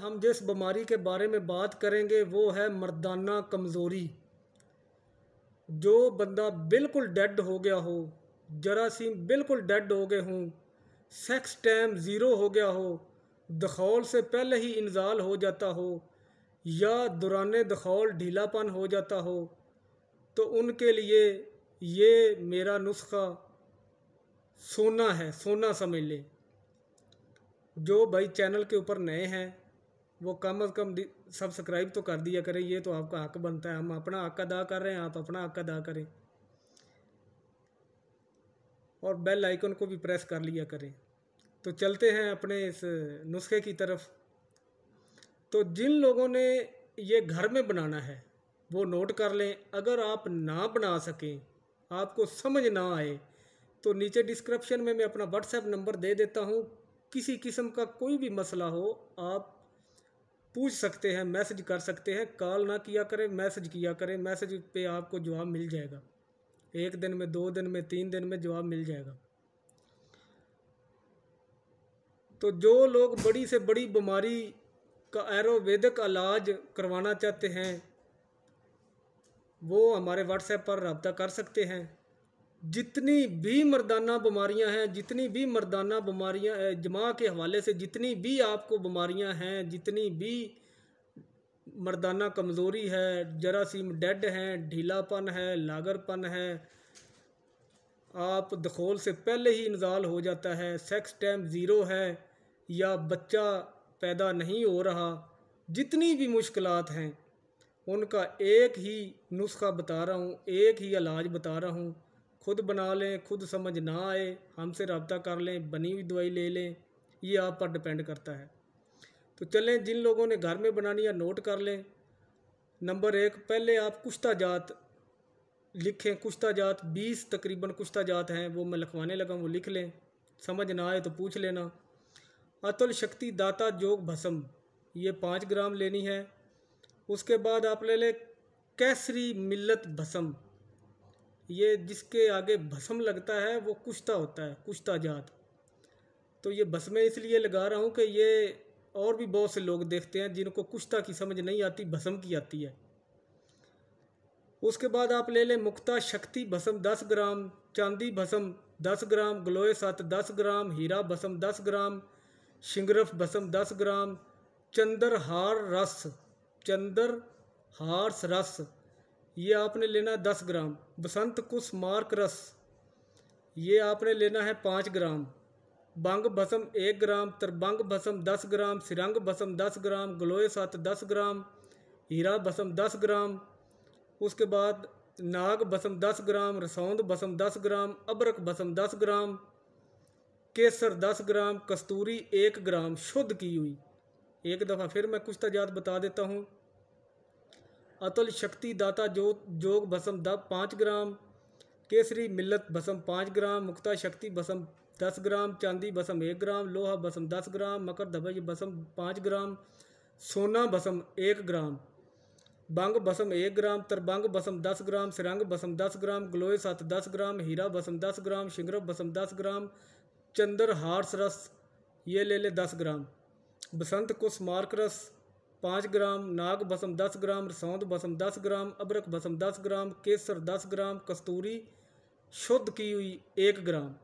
हम जिस बीमारी के बारे में बात करेंगे वो है मर्दाना कमज़ोरी। जो बंदा बिल्कुल डेड हो गया हो, जरासीम बिल्कुल डेड हो गए हों, सेक्स टाइम ज़ीरो हो गया हो, दखौल से पहले ही इंजाल हो जाता हो या दौरान दखौल ढीलापन हो जाता हो, तो उनके लिए ये मेरा नुस्खा सोना है, सोना समझ लें। जो भाई चैनल के ऊपर नए हैं वो कम अज़ कम सब्सक्राइब तो कर दिया करें, ये तो आपका हक बनता है। हम अपना हक अदा कर रहे हैं, आप अपना हक अदा करें और बेल आइकन को भी प्रेस कर लिया करें। तो चलते हैं अपने इस नुस्खे की तरफ। तो जिन लोगों ने ये घर में बनाना है वो नोट कर लें। अगर आप ना बना सकें, आपको समझ ना आए, तो नीचे डिस्क्रिप्शन में मैं अपना व्हाट्सएप नंबर दे देता हूँ। किसी किस्म का कोई भी मसला हो आप पूछ सकते हैं, मैसेज कर सकते हैं। कॉल ना किया करें, मैसेज किया करें। मैसेज पे आपको जवाब मिल जाएगा, 1 दिन में, 2 दिन में, 3 दिन में जवाब मिल जाएगा। तो जो लोग बड़ी से बड़ी बीमारी का आयुर्वेदिक इलाज करवाना चाहते हैं वो हमारे व्हाट्सएप पर रब्ता कर सकते हैं। जितनी भी मर्दाना बीमारियां हैं, जितनी भी मर्दाना बीमारियां जमा के हवाले से जितनी भी आपको बीमारियां हैं, जितनी भी मर्दाना कमज़ोरी है, जरासीम डेड हैं, ढीलापन है, लागरपन है, आप दखोल से पहले ही इंजाल हो जाता है, सेक्स टाइम ज़ीरो है या बच्चा पैदा नहीं हो रहा, जितनी भी मुश्किलात हैं उनका एक ही नुस्खा बता रहा हूँ, एक ही इलाज बता रहा हूँ। खुद बना लें, खुद समझ ना आए हमसे रब्ता कर लें, बनी हुई दवाई ले लें, ये आप पर डिपेंड करता है। तो चलें, जिन लोगों ने घर में बनानी है नोट कर लें। नंबर 1, पहले आप कुश्ता जात लिखें। कुश्ता जात 20 तकरीबन कुश्ता जात हैं, वो मैं लिखवाने लगा, वो लिख लें। समझ ना आए तो पूछ लेना। अतुल शक्ति दाता जोग भस्म, ये 5 ग्राम लेनी है। उसके बाद आप ले लें केसरी मिल्लत भस्म, ये जिसके आगे भस्म लगता है वो कुश्ता होता है, कुश्ता जात। तो ये भस्म इसलिए लगा रहा हूँ कि ये और भी बहुत से लोग देखते हैं जिनको कुश्ता की समझ नहीं आती, भस्म की आती है। उसके बाद आप ले लें मुक्ता शक्ति भस्म 10 ग्राम, चांदी भस्म 10 ग्राम, ग्लोए 7 10 ग्राम, हीरा भस्म 10 ग्राम, शिंगरफ भस्म 10 ग्राम, चंद्रहार रस, चंद्रहार रस ये आपने लेना 10 ग्राम, बसंत कुश मार्क रस ये आपने लेना है 5 ग्राम, बंग भस्म 1 ग्राम, तरबंग भस्म 10 ग्राम, सिरंग भस्म 10 ग्राम, ग्लोए 7 10 ग्राम, हीरा भस्म 10 ग्राम। उसके बाद नाग भस्म 10 ग्राम, रसौंद भस्म 10 ग्राम, अबरक भस्म 10 ग्राम, केसर 10 ग्राम, कस्तूरी 1 ग्राम शुद्ध की हुई। एक दफ़ा फिर मैं कुछ तजात बता देता हूँ। अतुल शक्ति दाता जोग भस्म 5 ग्राम, केसरी मिल्लत भस्म 5 ग्राम, मुक्ता शक्ति भस्म 10 ग्राम, चांदी भस्म 1 ग्राम, लोहा भस्म 10 ग्राम, मकर धवज भस्म 5 ग्राम, सोना भस्म 1 ग्राम, बंग भस्म 1 ग्राम, तरबंग भस्म 10 ग्राम, सिरंग भस्म 10 ग्राम, ग्लोए 7 10 ग्राम, हीरा भस्म 10 ग्राम, शिंगरफ भस्म 10 ग्राम, चंद्रहार रस ये ले ले 10 ग्राम, बसंत कुश मार्क रस 5 ग्राम, नाग भस्म 10 ग्राम, रसौंद भस्म 10 ग्राम, अबरक भस्म 10 ग्राम, केसर 10 ग्राम, कस्तूरी शुद्ध की हुई 1 ग्राम।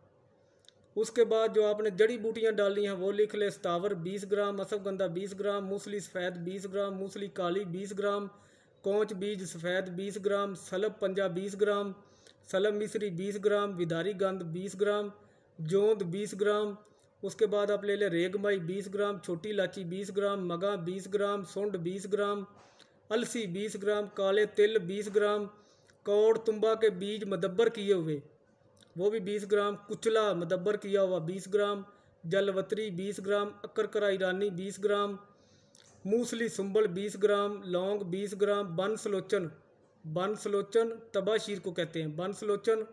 उसके बाद जो आपने जड़ी बूटियां डालनी हैं वो लिख ले। सतावर 20 ग्राम, अश्वगंधा 20 ग्राम, मूसली सफ़ेद 20 ग्राम, मूसली काली 20 ग्राम, कौच बीज सफ़ेद 20 ग्राम, सलब पंजा 20 ग्राम, सलब मिश्री 20 ग्राम, विदारी गंध 20 ग्राम, जोंद 20 ग्राम। उसके बाद आप ले लें रेगमाई 20 ग्राम, छोटी इलायची 20 ग्राम, मगा 20 ग्राम, सुंड 20 ग्राम, अलसी 20 ग्राम, काले तिल 20 ग्राम, कौड़ तुम्बा के बीज मदब्बर किए हुए वो भी 20 ग्राम, कुचला मदब्बर किया हुआ 20 ग्राम, जलवतरी 20 ग्राम, अकरकरा ईरानी 20 ग्राम, मूसली सुंबल 20 ग्राम, लौंग 20 ग्राम, बन सलोचन तबाशीर को कहते हैं, बन सलोचन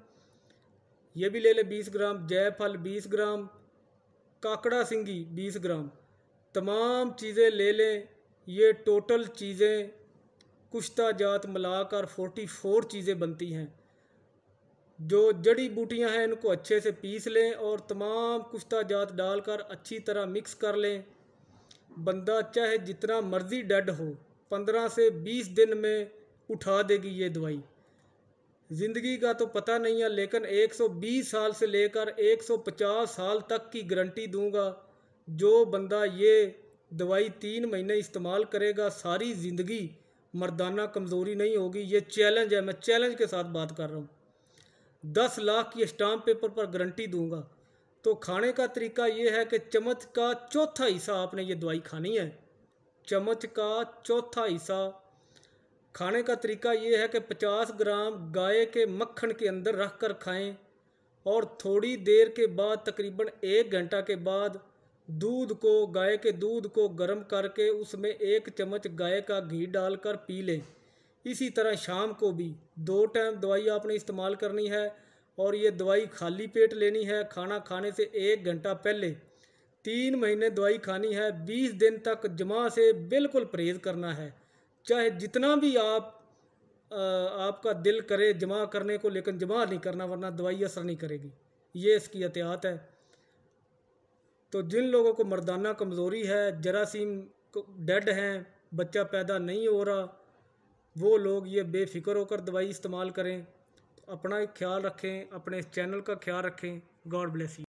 ये भी ले ले 20 ग्राम, जयफल 20 ग्राम, काकड़ा सिंगी 20 ग्राम। तमाम चीज़ें ले लें। ये टोटल चीज़ें कुश्ता जात मिलाकर 44 चीज़ें बनती हैं। जो जड़ी बूटियां हैं इनको अच्छे से पीस लें और तमाम कुश्ता जात डालकर अच्छी तरह मिक्स कर लें। बंदा चाहे जितना मर्जी डेड हो 15 से 20 दिन में उठा देगी ये दवाई। ज़िंदगी का तो पता नहीं है, लेकिन 120 साल से लेकर 150 साल तक की गारंटी दूंगा। जो बंदा ये दवाई 3 महीने इस्तेमाल करेगा सारी ज़िंदगी मर्दाना कमज़ोरी नहीं होगी। ये चैलेंज है, मैं चैलेंज के साथ बात कर रहा हूँ। 10 लाख की स्टाम्प पेपर पर गारंटी दूंगा। तो खाने का तरीका ये है कि चम्मच का चौथा हिस्सा आपने ये दवाई खानी है। चम्मच का चौथा हिस्सा खाने का तरीका ये है कि 50 ग्राम गाय के मक्खन के अंदर रख कर खाएँ और थोड़ी देर के बाद तकरीबन 1 घंटा के बाद दूध को, गाय के दूध को गर्म करके उसमें 1 चम्मच गाय का घी डालकर पी लें। इसी तरह शाम को भी 2 टाइम दवाई आपने इस्तेमाल करनी है और ये दवाई खाली पेट लेनी है। खाना खाने से 1 घंटा पहले 3 महीने दवाई खानी है। 20 दिन तक जमा से बिल्कुल परहेज़ करना है, चाहे जितना भी आपका दिल करे जमा करने को, लेकिन जमा नहीं करना वरना दवाई असर नहीं करेगी। ये इसकी एहतियात है। तो जिन लोगों को मर्दाना कमज़ोरी है, जरासीम डेड हैं, बच्चा पैदा नहीं हो रहा, वो लोग ये बेफिक्र होकर दवाई इस्तेमाल करें। अपना ख्याल रखें, अपने चैनल का ख्याल रखें। God bless you.